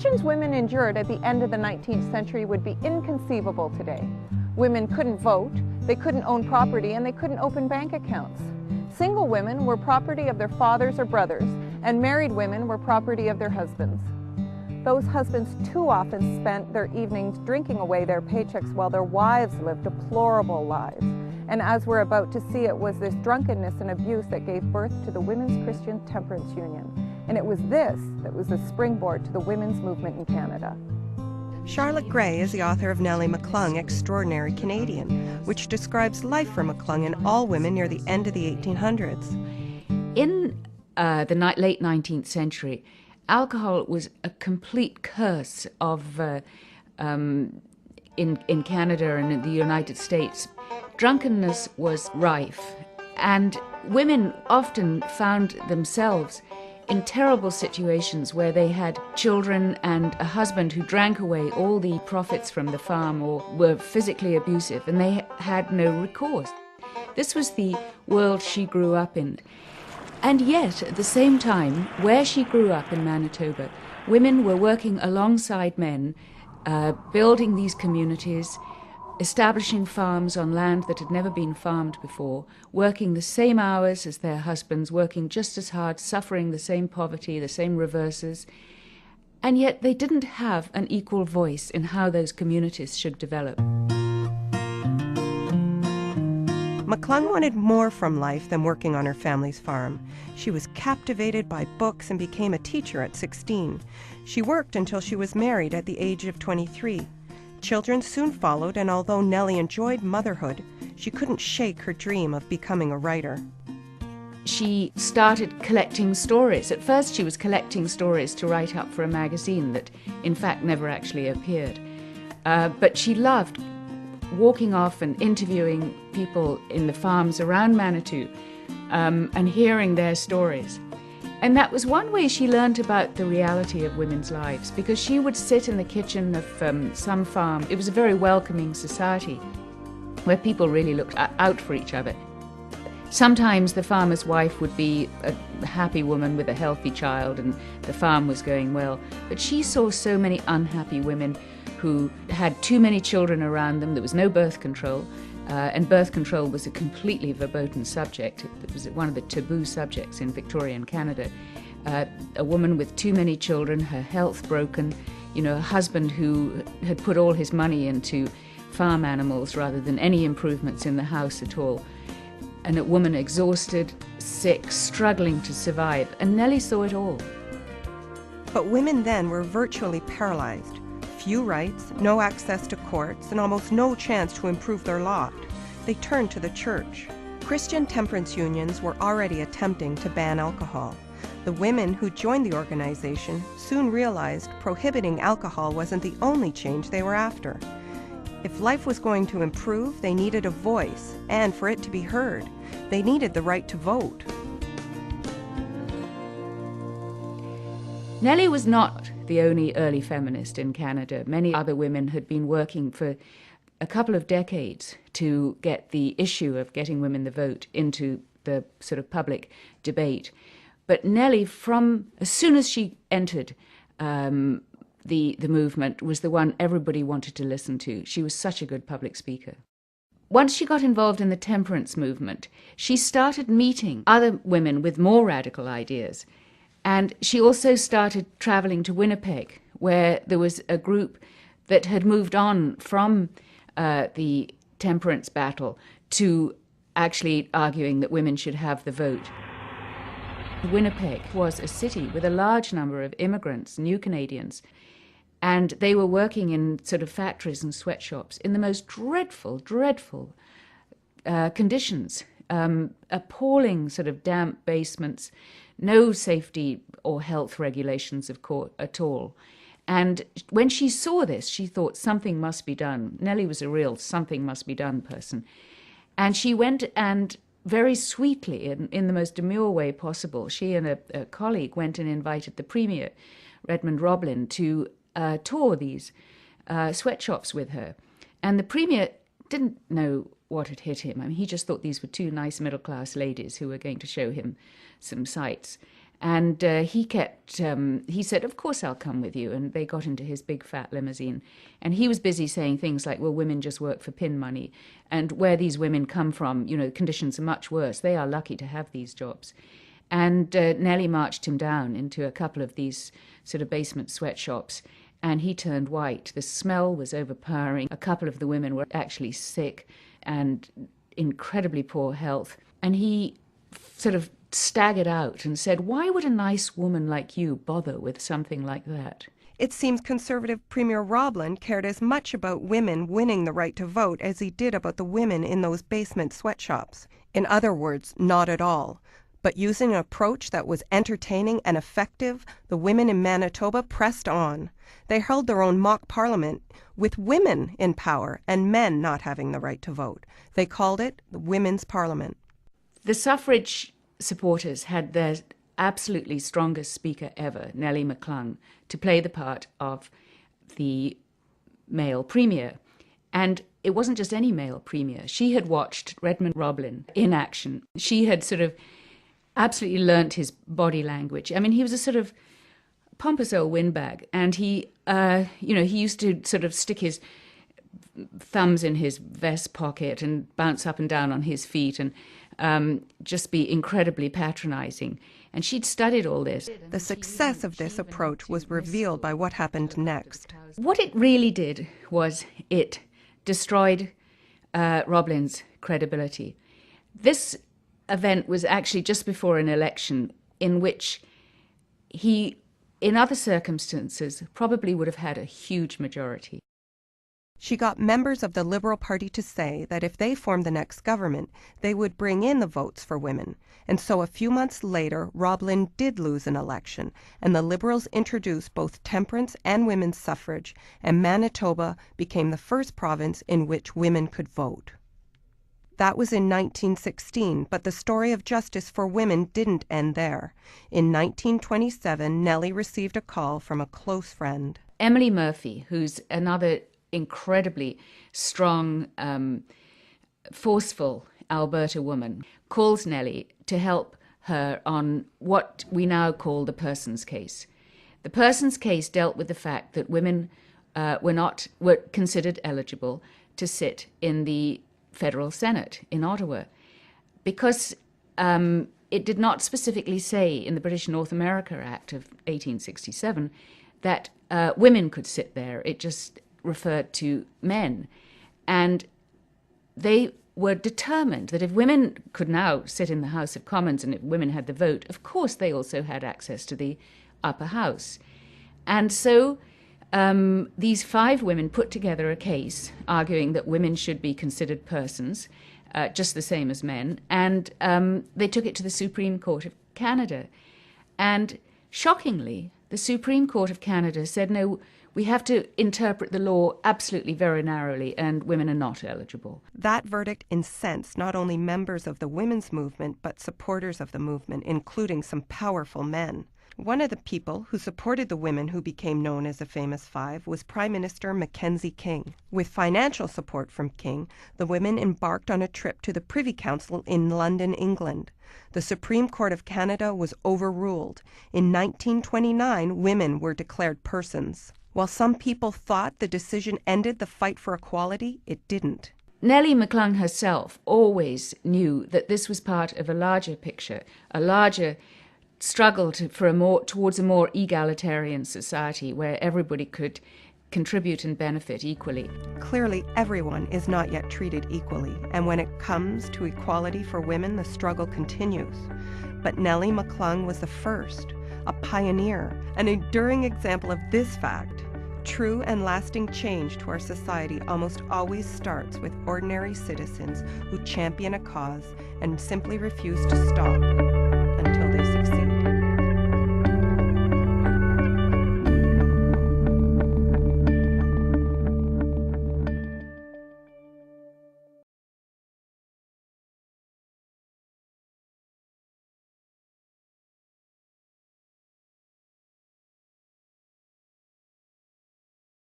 conditions women endured at the end of the 19th century would be inconceivable today. Women couldn't vote, they couldn't own property, and they couldn't open bank accounts. Single women were property of their fathers or brothers, and married women were property of their husbands. Those husbands too often spent their evenings drinking away their paychecks while their wives lived deplorable lives. And as we're about to see, it was this drunkenness and abuse that gave birth to the Women's Christian Temperance Union. And it was this that was the springboard to the women's movement in Canada. Charlotte Gray is the author of Nellie McClung, Extraordinary Canadian, which describes life for McClung and all women near the end of the 1800s. In the late 19th century, alcohol was a complete curse of in Canada and in the United States. Drunkenness was rife, and women often found themselves in terrible situations where they had children and a husband who drank away all the profits from the farm or were physically abusive, and they had no recourse. This was the world she grew up in. And yet, at the same time, where she grew up in Manitoba, women were working alongside men, building these communities, establishing farms on land that had never been farmed before, working the same hours as their husbands, working just as hard, suffering the same poverty, the same reverses, and yet they didn't have an equal voice in how those communities should develop. McClung wanted more from life than working on her family's farm. She was captivated by books and became a teacher at 16. She worked until she was married at the age of 23. Children soon followed, and although Nellie enjoyed motherhood, she couldn't shake her dream of becoming a writer. She started collecting stories. At first she was collecting stories to write up for a magazine that in fact never actually appeared. But she loved walking off and interviewing people in the farms around Manitou and hearing their stories. And that was one way she learned about the reality of women's lives, because she would sit in the kitchen of some farm. It was a very welcoming society where people really looked out for each other. Sometimes the farmer's wife would be a happy woman with a healthy child and the farm was going well. But she saw so many unhappy women who had too many children around them. There was no birth control, and birth control was a completely verboten subject. It was one of the taboo subjects in Victorian Canada. A woman with too many children, her health broken, a husband who had put all his money into farm animals rather than any improvements in the house at all. And a woman exhausted, sick, struggling to survive. And Nellie saw it all. But women then were virtually paralyzed. Few rights, no access to courts, and almost no chance to improve their lot. They turned to the church. Christian temperance unions were already attempting to ban alcohol. The women who joined the organization soon realized prohibiting alcohol wasn't the only change they were after. If life was going to improve, they needed a voice, and for it to be heard, they needed the right to vote. Nellie was not the only early feminist in Canada. Many other women had been working for a couple of decades to get the issue of getting women the vote into the sort of public debate. But Nellie, as soon as she entered the movement, was the one everybody wanted to listen to. She was such a good public speaker. Once she got involved in the temperance movement, she started meeting other women with more radical ideas. And she also started traveling to Winnipeg, where there was a group that had moved on from the temperance battle to actually arguing that women should have the vote. Winnipeg was a city with a large number of immigrants, new Canadians, and they were working in sort of factories and sweatshops in the most dreadful conditions, appalling sort of damp basements, no safety or health regulations at all. And when she saw this, she thought something must be done. Nellie was a real something must be done person. And she went and very sweetly, in the most demure way possible, she and a colleague went and invited the Premier, Redmond Roblin, to tour these sweatshops with her. And the Premier didn't know what had hit him. I mean, he just thought these were two nice middle-class ladies who were going to show him some sights. And he said, of course I'll come with you. And they got into his big fat limousine. And he was busy saying things like, well, women just work for pin money. And where these women come from, conditions are much worse. They are lucky to have these jobs. And Nellie marched him down into a couple of these sort of basement sweatshops. And he turned white. The smell was overpowering. A couple of the women were actually sick and incredibly poor health. And he sort of staggered out and said, why would a nice woman like you bother with something like that? It seems Conservative Premier Roblin cared as much about women winning the right to vote as he did about the women in those basement sweatshops. In other words, not at all. But using an approach that was entertaining and effective, the women in Manitoba pressed on. They held their own mock parliament with women in power and men not having the right to vote. They called it the Women's Parliament. The suffrage supporters had their absolutely strongest speaker ever, Nellie McClung, to play the part of the male premier. And it wasn't just any male premier. She had watched Redmond Roblin in action. She had sort of absolutely learnt his body language. I mean, he was a sort of pompous old windbag, and he used to sort of stick his thumbs in his vest pocket and bounce up and down on his feet and just be incredibly patronizing. And she'd studied all this. The success of this approach was revealed by what happened next. What it really did was it destroyed Roblin's credibility. This event was actually just before an election in which he, in other circumstances, probably would have had a huge majority. She got members of the Liberal Party to say that if they formed the next government, they would bring in the votes for women. And so a few months later, Roblin did lose an election, and the Liberals introduced both temperance and women's suffrage, and Manitoba became the first province in which women could vote. That was in 1916, but the story of justice for women didn't end there. In 1927, Nellie received a call from a close friend. Emily Murphy, who's another incredibly strong, forceful Alberta woman, calls Nellie to help her on what we now call the Persons case. The Persons case dealt with the fact that women were considered eligible to sit in the Federal Senate in Ottawa, because it did not specifically say in the British North America Act of 1867 that women could sit there. It just referred to men. And they were determined that if women could now sit in the House of Commons and if women had the vote, of course they also had access to the upper house. And so these 5 women put together a case arguing that women should be considered persons, just the same as men, and they took it to the Supreme Court of Canada. And shockingly, the Supreme Court of Canada said, no, we have to interpret the law absolutely very narrowly, and women are not eligible. That verdict incensed not only members of the women's movement, but supporters of the movement, including some powerful men. One of the people who supported the women who became known as the Famous Five was Prime Minister Mackenzie King. With financial support from King, the women embarked on a trip to the Privy Council in London, England. The Supreme Court of Canada was overruled. In 1929, women were declared persons. While some people thought the decision ended the fight for equality, it didn't. Nellie McClung herself always knew that this was part of a larger picture, a larger struggle towards a more egalitarian society where everybody could contribute and benefit equally. Clearly, everyone is not yet treated equally, and when it comes to equality for women, the struggle continues. But Nellie McClung was the first, a pioneer, an enduring example of this fact. True and lasting change to our society almost always starts with ordinary citizens who champion a cause and simply refuse to stop.